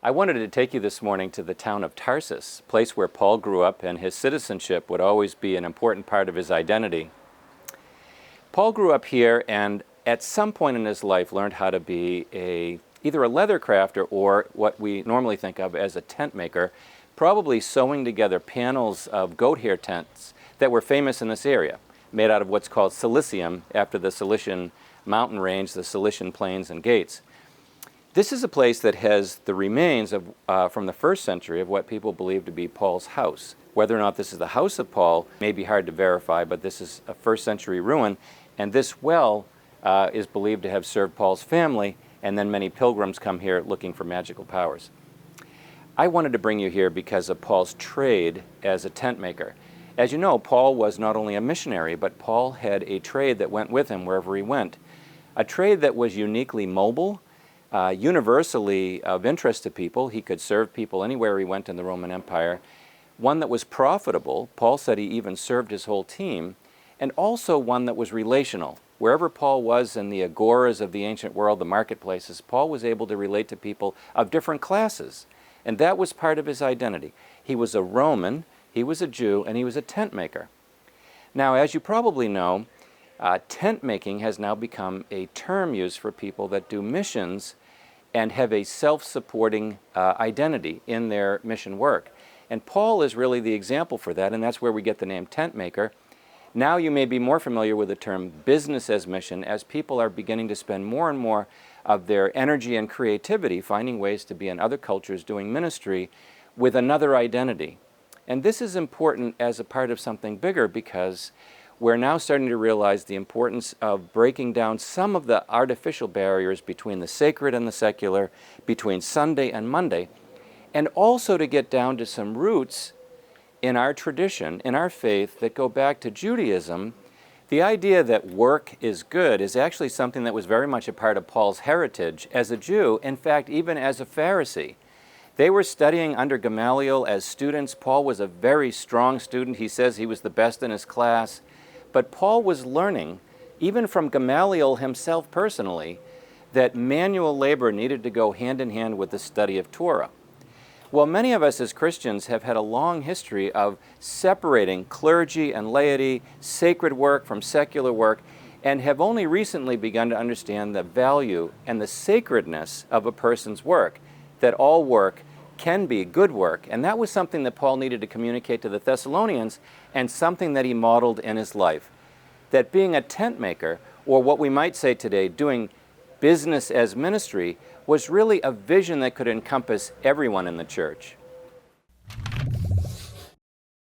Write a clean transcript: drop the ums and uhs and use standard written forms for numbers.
I wanted to take you this morning to the town of Tarsus, a place where Paul grew up, and his citizenship would always be an important part of his identity. Paul grew up here and at some point in his life learned how to be either a leather crafter or what we normally think of as a tent maker, probably sewing together panels of goat hair tents that were famous in this area, made out of what's called silicium after the Cilician mountain range, the Cilician plains and gates. This is a place that has the remains of, from the first century of what people believe to be Paul's house. Whether or not this is the house of Paul may be hard to verify, but this is a first century ruin, and this well is believed to have served Paul's family, and then many pilgrims come here looking for magical powers. I wanted to bring you here because of Paul's trade as a tent maker. As you know, Paul was not only a missionary, but Paul had a trade that went with him wherever he went. A trade that was uniquely mobile, universally of interest to people. He could serve people anywhere he went in the Roman Empire. One that was profitable. Paul said he even served his whole team. And also one that was relational. Wherever Paul was in the agoras of the ancient world, the marketplaces, Paul was able to relate to people of different classes. And that was part of his identity. He was a Roman, he was a Jew, and he was a tent maker. Now, as you probably know, tent making has now become a term used for people that do missions and have a self-supporting identity in their mission work. And Paul is really the example for that, and that's where we get the name tent maker. Now you may be more familiar with the term business as mission, as people are beginning to spend more and more of their energy and creativity finding ways to be in other cultures doing ministry with another identity. And this is important as a part of something bigger because we're now starting to realize the importance of breaking down some of the artificial barriers between the sacred and the secular, between Sunday and Monday, and also to get down to some roots in our tradition, in our faith, that go back to Judaism. The idea that work is good is actually something that was very much a part of Paul's heritage as a Jew, in fact, even as a Pharisee. They were studying under Gamaliel as students. Paul was a very strong student. He says he was the best in his class. But Paul was learning, even from Gamaliel himself personally, that manual labor needed to go hand in hand with the study of Torah. Well, many of us as Christians have had a long history of separating clergy and laity, sacred work from secular work, and have only recently begun to understand the value and the sacredness of a person's work, that all work can be good work. And that was something that Paul needed to communicate to the Thessalonians, and something that he modeled in his life. That being a tent maker, or what we might say today, doing business as ministry, was really a vision that could encompass everyone in the church.